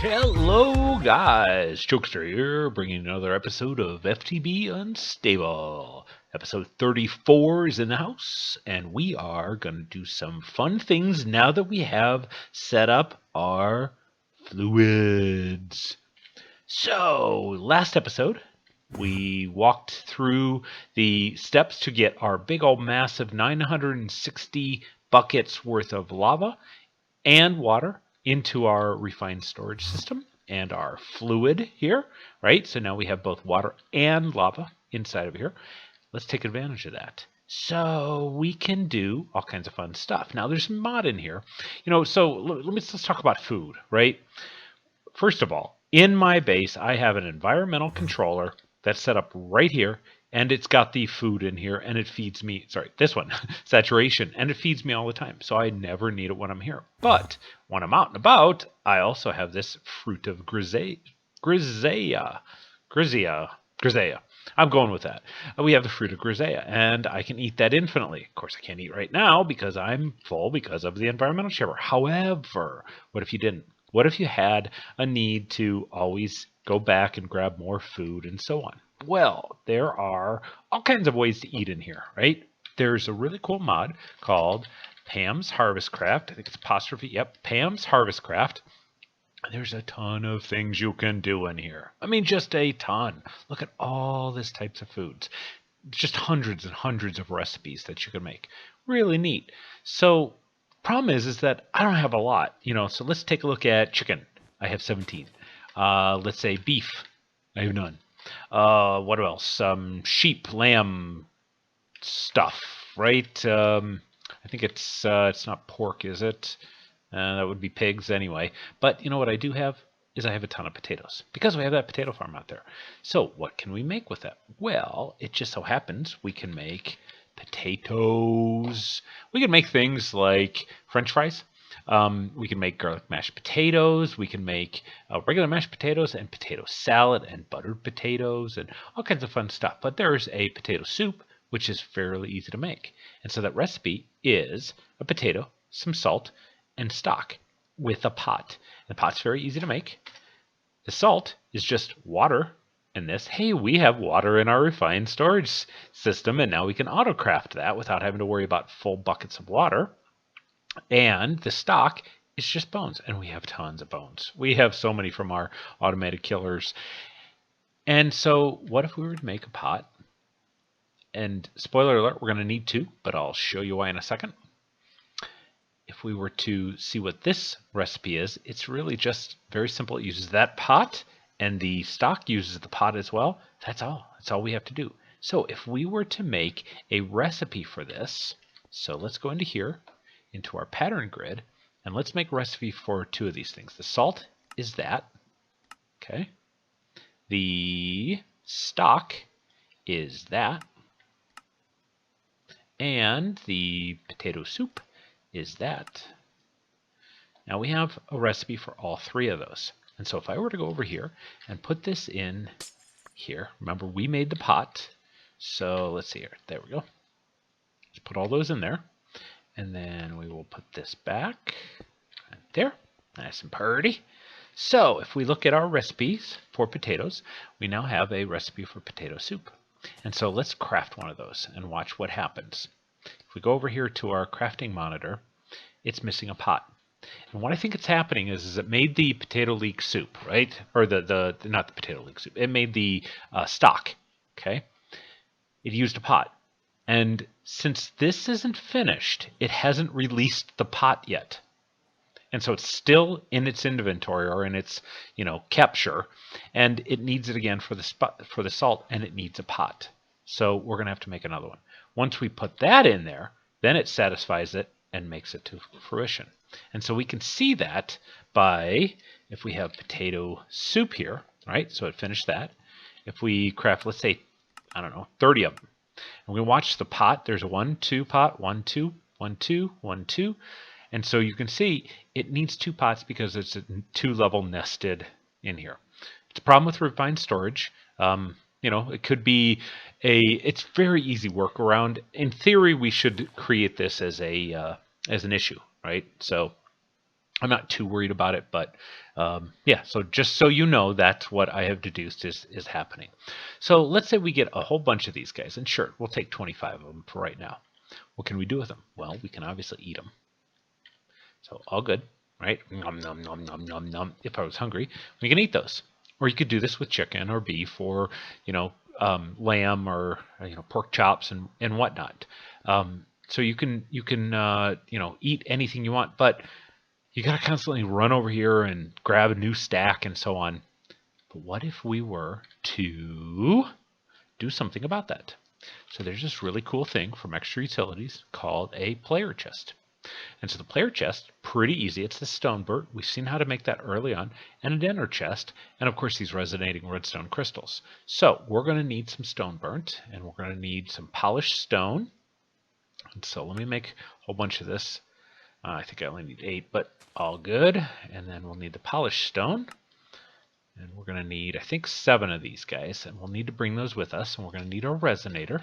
Hello guys, Jokester here, bringing another episode of FTB Unstable. Episode 34 is in the house, and we are going to do some fun things now that we have set up our fluids. So, last episode, we walked through the steps to get our big old massive 960 buckets worth of lava and water into our refined storage system and our fluid here, right? So now we have both water and lava inside of here. Let's take advantage of that. So we can do all kinds of fun stuff. Now there's mod in here, so let's talk about food, right? First of all, in my base, I have an environmental controller that's set up right here, and it's got the food in here, and it feeds me, this one, saturation, and it feeds me all the time, so I never need it when I'm here. But when I'm out and about, I also have this fruit of Grisea. I'm going with that. We have the fruit of Grisea, and I can eat that infinitely. Of course, I can't eat right now because I'm full because of the environmental chamber. However, what if you didn't? What if you had a need to always go back and grab more food and so on? Well, there are all kinds of ways to eat in here, right? There's a really cool mod called Pam's Harvestcraft. I think it's apostrophe. Yep, Pam's Harvestcraft. There's a ton of things you can do in here. I mean, just a ton. Look at all these types of foods. Just hundreds and hundreds of recipes that you can make. Really neat. So, problem is that I don't have a lot. So let's take a look at chicken. I have 17. Let's say beef. I have none. What else? Sheep, lamb stuff, right? I think it's not pork, is it? That would be pigs anyway. But you know what I do have is I have a ton of potatoes because we have that potato farm out there. So what can we make with that? Well, it just so happens we can make potatoes. We can make things like French fries. We can make garlic mashed potatoes. We can make regular mashed potatoes and potato salad and buttered potatoes and all kinds of fun stuff. But there's a potato soup, which is fairly easy to make. And so that recipe is a potato, some salt, and stock with a pot. The pot's very easy to make. The salt is just water. In this, hey, we have water in our refined storage system, and now we can autocraft that without having to worry about full buckets of water. And the stock is just bones, and we have tons of bones. We have so many from our automated killers. And so what if we were to make a pot? And spoiler alert, we're going to need two, but I'll show you why in a second. If we were to see what this recipe is, it's really just very simple. It uses that pot, and the stock uses the pot as well. That's all. That's all we have to do. So if we were to make a recipe for this, so let's go into here, into our pattern grid, and let's make a recipe for two of these things. The salt is that, okay? The stock is that, and the potato soup is that. Now we have a recipe for all three of those. And so if I were to go over here and put this in here, remember we made the pot. So let's see here. There we go. Let's put all those in there. And then we will put this back right there. Nice and pretty. So if we look at our recipes for potatoes, we now have a recipe for potato soup. And so let's craft one of those and watch what happens. If we go over here to our crafting monitor, it's missing a pot. And what I think it's happening is it made the potato leek soup, right? Or not the potato leek soup. It made the stock, okay? It used a pot. And since this isn't finished, it hasn't released the pot yet. And so it's still in its inventory or in its, capture, and it needs it again for the salt, and it needs a pot. So we're going to have to make another one. Once we put that in there, then it satisfies it and makes it to fruition. And so we can see that by, if we have potato soup here, right? So it finished that. If we craft, let's say, 30 of them. And we watch the pot. There's a 1, 2 pot, 1, 2, 1, 2, 1, 2. And so you can see it needs two pots because it's a two-level nested in here. It's a problem with refined storage. It could be it's very easy workaround. In theory, we should create this as an issue, right? So I'm not too worried about it, but yeah, so just so you know, that's what I have deduced is happening. So let's say we get a whole bunch of these guys, and sure, we'll take 25 of them for right now. What can we do with them? Well, we can obviously eat them. So all good, right? Nom, nom, nom, nom, nom, nom. If I was hungry, we can eat those. Or you could do this with chicken or beef or, lamb or, pork chops and whatnot. So you can eat anything you want, but you got to constantly run over here and grab a new stack and so on. But what if we were to do something about that? So there's this really cool thing from ExtraUtils called a player chest. And so the player chest, pretty easy. It's the stone burnt. We've seen how to make that early on. And an ender chest. And of course these resonating redstone crystals. So we're going to need some stone burnt. And we're going to need some polished stone. And so let me make a whole bunch of this. I think I only need 8, but all good. And then we'll need the polished stone. And we're going to need, I think, 7 of these guys. And we'll need to bring those with us. And we're going to need our resonator.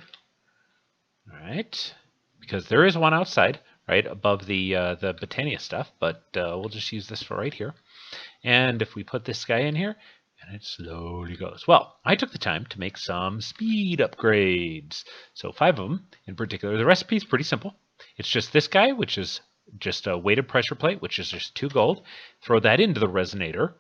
All right. Because there is one outside, right, above the Botania stuff. But we'll just use this for right here. And if we put this guy in here, and it slowly goes. Well, I took the time to make some speed upgrades. So 5 of them in particular. The recipe is pretty simple. It's just this guy, which is just a weighted pressure plate, which is just 2 gold. Throw that into the resonator.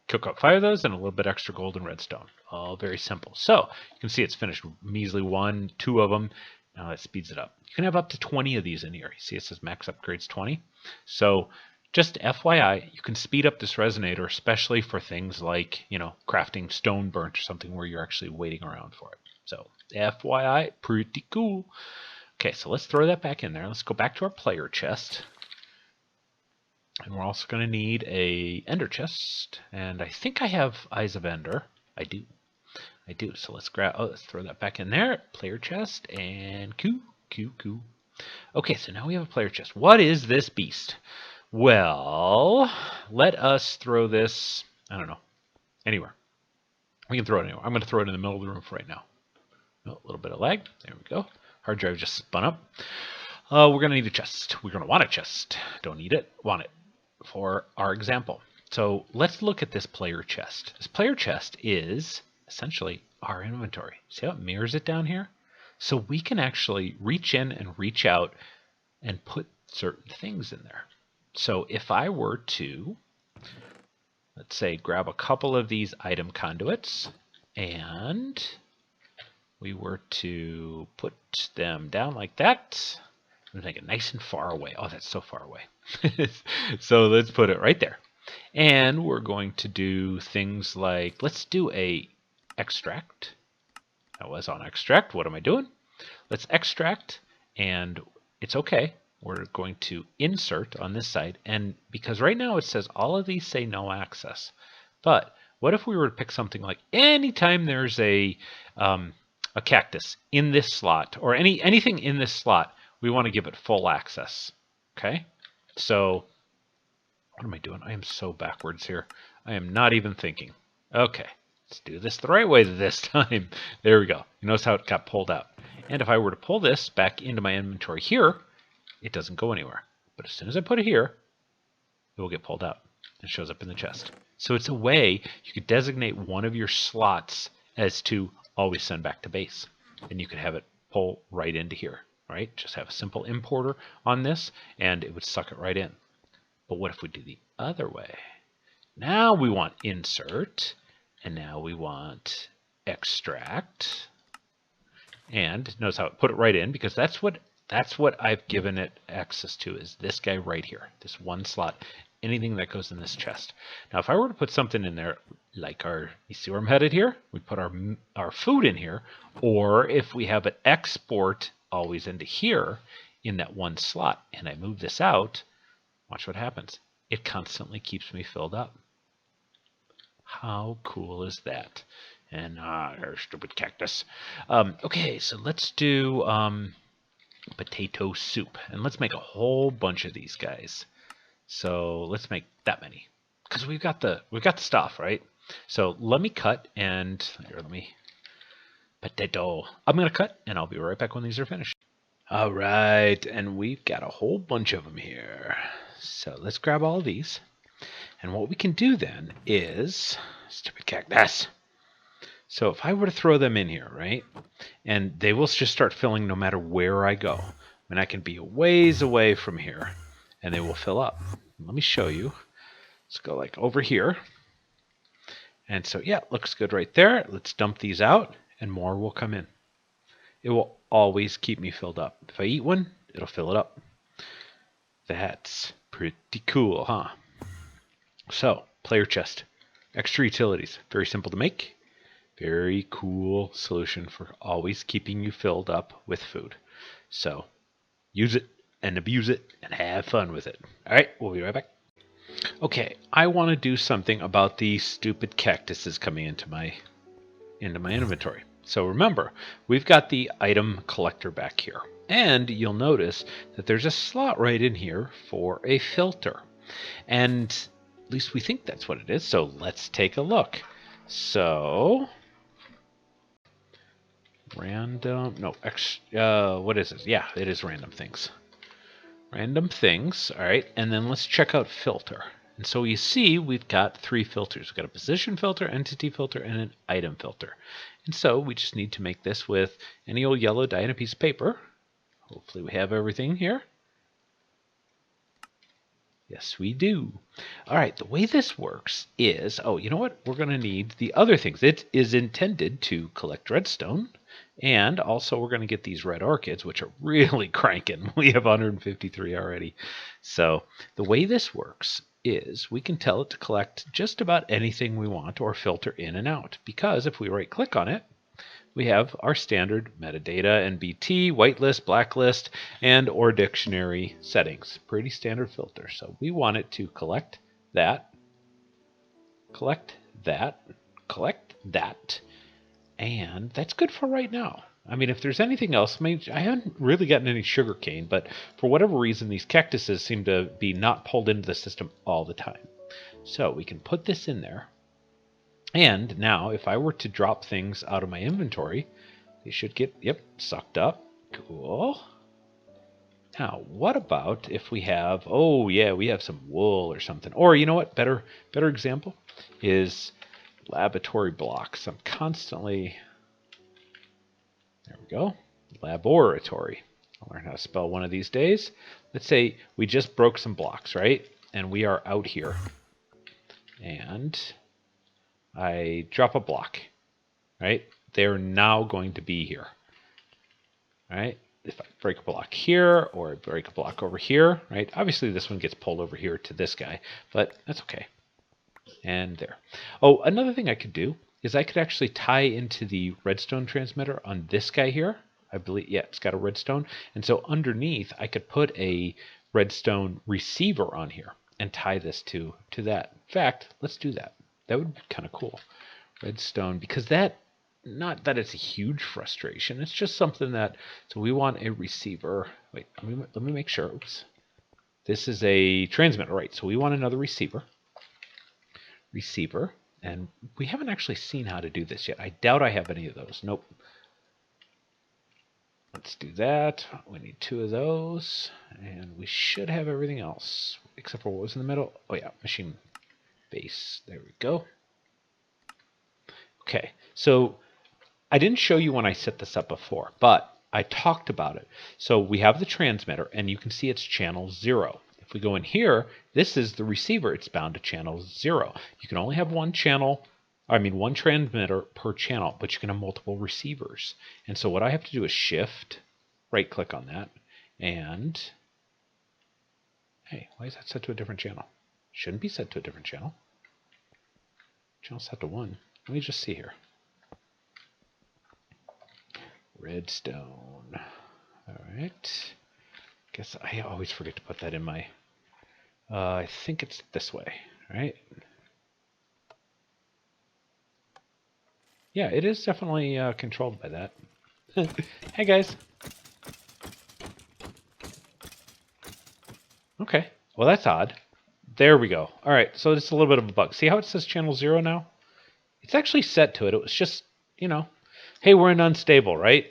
Cook up 5 of those and a little bit extra gold and redstone. All very simple. So you can see it's finished measly 1, 2 of them. Now that speeds it up. You can have up to 20 of these in here. You see it says max upgrades 20. So just FYI, you can speed up this resonator, especially for things like, crafting stone burnt or something where you're actually waiting around for it. So FYI, pretty cool. Okay, so let's throw that back in there. Let's go back to our player chest. And we're also going to need a ender chest. And I think I have Eyes of Ender. I do. So let's throw that back in there. Player chest and Q. Okay, so now we have a player chest. What is this beast? Well, let us throw this, I don't know, anywhere. We can throw it anywhere. I'm going to throw it in the middle of the room for right now. Oh, a little bit of lag. There we go. Hard drive just spun up. We're going to need a chest. We're going to want a chest. Don't need it, want it for our example. So let's look at this player chest. This player chest is essentially our inventory. See how it mirrors it down here? So we can actually reach in and reach out and put certain things in there. So if I were to, let's say, grab a couple of these item conduits and we were to put them down like that, let's make it nice and far away. Oh, that's so far away. So let's put it right there. And we're going to do things like, let's do a extract. That was on extract. What am I doing? Let's extract, and it's okay. We're going to insert on this side, and because right now it says all of these say no access. But what if we were to pick something like anytime there's a cactus in this slot or anything in this slot, we want to give it full access. Okay? So what am I doing? I am so backwards here. I am not even thinking. Okay. Let's do this the right way this time. There we go. You notice how it got pulled out. And if I were to pull this back into my inventory here, it doesn't go anywhere. But as soon as I put it here, it will get pulled out. It shows up in the chest. So it's a way you could designate one of your slots as to always send back to base. And you could have it pull right into here, right? Just have a simple importer on this, and it would suck it right in. But what if we do the other way? Now we want insert, and now we want extract. And notice how it put it right in, because that's what I've given it access to, is this guy right here, this one slot, anything that goes in this chest. Now, if I were to put something in there, like you see where I'm headed here? We put our food in here, or if we have an export always into here in that one slot, and I move this out, watch what happens. It constantly keeps me filled up. How cool is that? And stupid cactus. Okay, so let's do potato soup, and let's make a whole bunch of these guys. So let's make that many, because we've got the stuff, right? So let me cut, and here, potato. I'm gonna cut, and I'll be right back when these are finished. All right, and we've got a whole bunch of them here. So let's grab all of these. And what we can do then is, stupid cactus. So if I were to throw them in here, right, and they will just start filling no matter where I go. I mean, I can be a ways away from here, and they will fill up. Let me show you. Let's go like over here. And so, yeah, looks good right there. Let's dump these out, and more will come in. It will always keep me filled up. If I eat one, it'll fill it up. That's pretty cool, huh? So, player chest. Extra utilities. Very simple to make. Very cool solution for always keeping you filled up with food. So, use it and abuse it and have fun with it. All right, we'll be right back. Okay, I want to do something about these stupid cactuses coming into my inventory. So remember, we've got the item collector back here. And you'll notice that there's a slot right in here for a filter. And at least we think that's what it is. So let's take a look. So random, no, what is it? Yeah, it is random things. Random things, all right, and then let's check out filter. And so you see we've got 3 filters. We've got a position filter, entity filter, and an item filter. And so we just need to make this with any old yellow dye and a piece of paper. Hopefully we have everything here. Yes, we do. All right, the way this works is, oh, you know what? We're going to need the other things. It is intended to collect redstone, and also we're going to get these red orchids, which are really cranking. We have 153 already. So the way this works is we can tell it to collect just about anything we want or filter in and out, because if we right-click on it, we have our standard metadata and BT, whitelist, blacklist, and or dictionary settings. Pretty standard filter. So we want it to collect that, collect that, collect that, and that's good for right now. I mean, if there's anything else, I haven't really gotten any sugarcane, but for whatever reason, these cactuses seem to be not pulled into the system all the time. So we can put this in there. And now, if I were to drop things out of my inventory, they should get, yep, sucked up. Cool. Now, what about if we have, oh yeah, we have some wool or something. Or you know what, better example is laboratory blocks. I'm constantly, there we go, laboratory. I'll learn how to spell one of these days. Let's say we just broke some blocks, right? And we are out here. And I drop a block, right? They're now going to be here, right? If I break a block here or I break a block over here, right? Obviously this one gets pulled over here to this guy, but that's okay. And there. Oh, another thing I could do is I could actually tie into the redstone transmitter on this guy here. I believe, yeah, it's got a redstone. And so underneath I could put a redstone receiver on here and tie this to that. In fact, let's do that. That would be kind of cool. Redstone, because that, not that it's a huge frustration, it's just something that, so we want a receiver. Wait, let me make sure. Oops. This is a transmitter, right? So we want another receiver. Receiver, and we haven't actually seen how to do this yet. I doubt I have any of those. Nope. Let's do that. We need 2 of those, and we should have everything else, except for what was in the middle. Oh yeah, machine base. There we go. Okay, so I didn't show you when I set this up before, but I talked about it. So we have the transmitter, and you can see it's channel 0. If we go in here, this is the receiver. It's bound to channel 0. You can only have one transmitter per channel, but you can have multiple receivers. And so what I have to do is shift, right-click on that, and hey, why is that set to a different channel? Shouldn't be set to a different channel. Channel set to 1. Let me just see here. Redstone. All right. Guess I always forget to put that in my, I think it's this way, right? Yeah, it is definitely controlled by that. Hey guys. Okay, well that's odd. There we go. All right, so it's a little bit of a bug. See how it says channel 0 now? It's actually set to it. It was just, you know, hey, we're in unstable, right?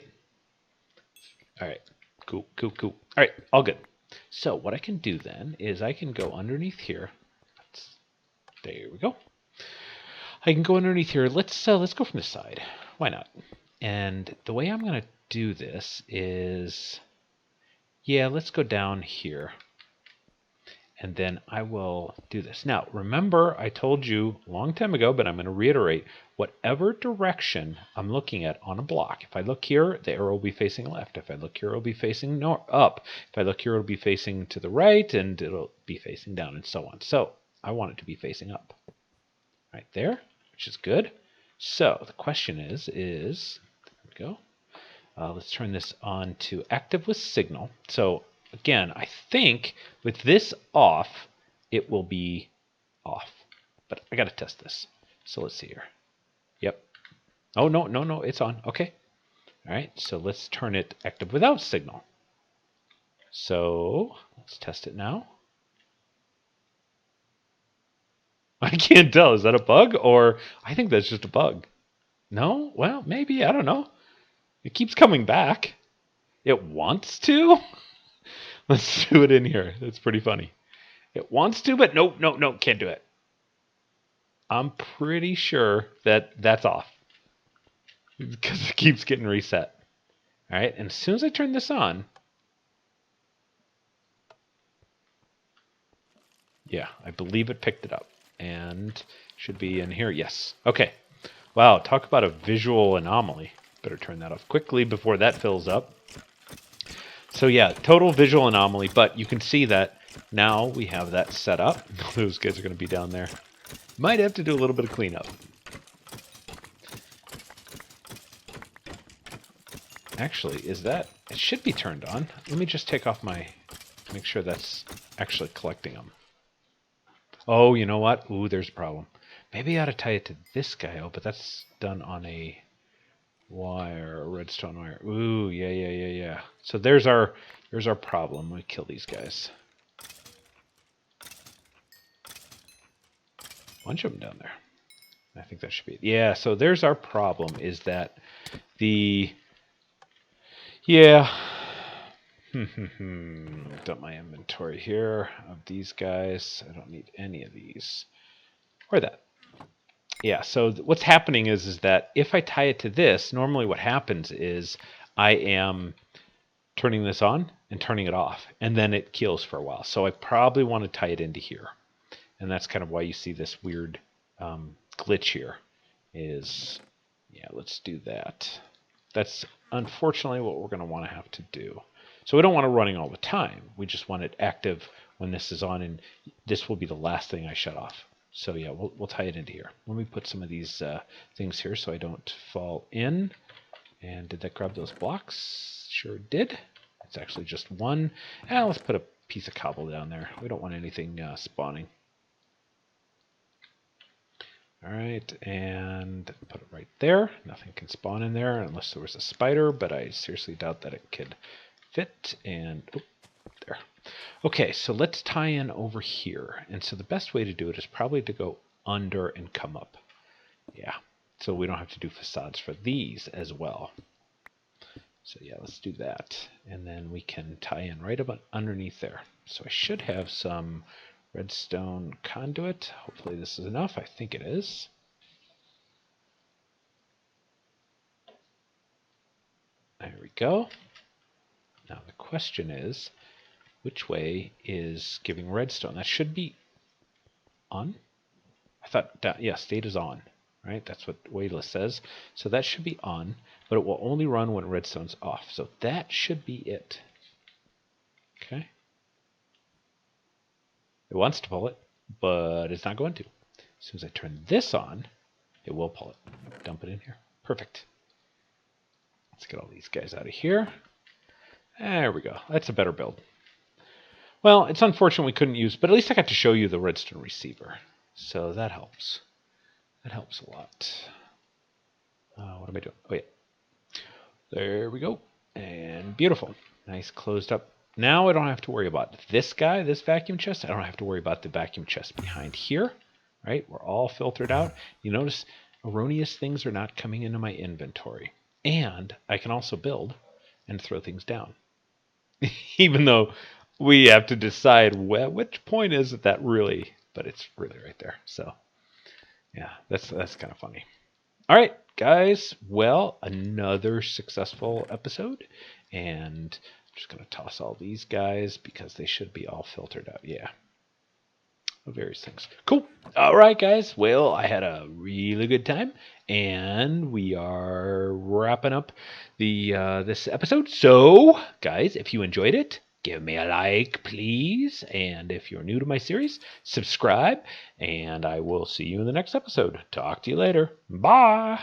All right, cool. All right, all good. So what I can do then is I can go underneath here. There we go. I can go underneath here. Let's go from this side. Why not? And the way I'm going to do this is, yeah, let's go down here. And then I will do this. Now, remember, I told you a long time ago, but I'm going to reiterate, whatever direction I'm looking at on a block, if I look here, the arrow will be facing left. If I look here, it'll be facing up. If I look here, it'll be facing to the right, and it'll be facing down, and so on. So I want it to be facing up. Right there, which is good. So the question is there we go. Let's turn this on to active with signal. So again, I think with this off, it will be off. But I got to test this. So let's see here. Yep. Oh, no, it's on. Okay. All right, so let's turn it active without signal. So let's test it now. I can't tell. Is that a bug? Or I think that's just a bug. No? Well, maybe. I don't know. It keeps coming back. It wants to? Let's do it in here. That's pretty funny. It wants to, but no, can't do it. I'm pretty sure that that's off because it keeps getting reset. All right, and as soon as I turn this on, yeah, I believe it picked it up and should be in here. Yes. Okay. Wow, talk about a visual anomaly. Better turn that off quickly before that fills up. So yeah, total visual anomaly, but you can see that now we have that set up. Those guys are going to be down there. Might have to do a little bit of cleanup. Actually, it should be turned on. Let me just take off make sure that's actually collecting them. Oh, you know what? Ooh, there's a problem. Maybe I ought to tie it to this guy. Oh, but that's done on a wire, a redstone wire. Ooh, yeah. So there's our problem. We kill these guys. Bunch of them down there. I think that should be it. Yeah, so there's our problem, is that dump my inventory here of these guys. I don't need any of these. Or that. Yeah, so what's happening is that if I tie it to this, normally what happens is I am turning this on and turning it off, and then it kills for a while. So I probably want to tie it into here. And that's kind of why you see this weird glitch here is, yeah, let's do that. That's unfortunately what we're going to want to have to do. So we don't want it running all the time. We just want it active when this is on, and this will be the last thing I shut off. So yeah, we'll tie it into here. Let me put some of these things here so I don't fall in. And did that grab those blocks? Sure did. It's actually just one. And let's put a piece of cobble down there. We don't want anything spawning. All right, and put it right there. Nothing can spawn in there unless there was a spider, but I seriously doubt that it could fit. And there. Okay, so let's tie in over here. And so the best way to do it is probably to go under and come up. Yeah, so we don't have to do facades for these as well. So yeah, let's do that. And then we can tie in right about underneath there. So I should have some redstone conduit. Hopefully this is enough. I think it is. There we go. Now the question is, which way is giving redstone? That should be on. I thought that, yeah, state is on, right? That's what waitlist says. So that should be on, but it will only run when redstone's off. So that should be it. Okay. It wants to pull it, but it's not going to. As soon as I turn this on, it will pull it. Dump it in here. Perfect. Let's get all these guys out of here. There we go. That's a better build. Well, it's unfortunate we couldn't use, but at least I got to show you the redstone receiver. So that helps. That helps a lot. What am I doing? Oh, yeah. There we go. And beautiful. Nice closed up. Now I don't have to worry about this guy, this vacuum chest. I don't have to worry about the vacuum chest behind here. Right? We're all filtered out. You notice erroneous things are not coming into my inventory. And I can also build and throw things down. Even though we have to decide which point is it that really, but it's really right there. So yeah, that's kind of funny. All right, guys. Well, another successful episode, and I'm just gonna toss all these guys because they should be all filtered out. Yeah. Various things. Cool. All right, guys. Well, I had a really good time, and we are wrapping up the this episode. So, guys, if you enjoyed it, give me a like, please. And if you're new to my series, subscribe. And I will see you in the next episode. Talk to you later. Bye.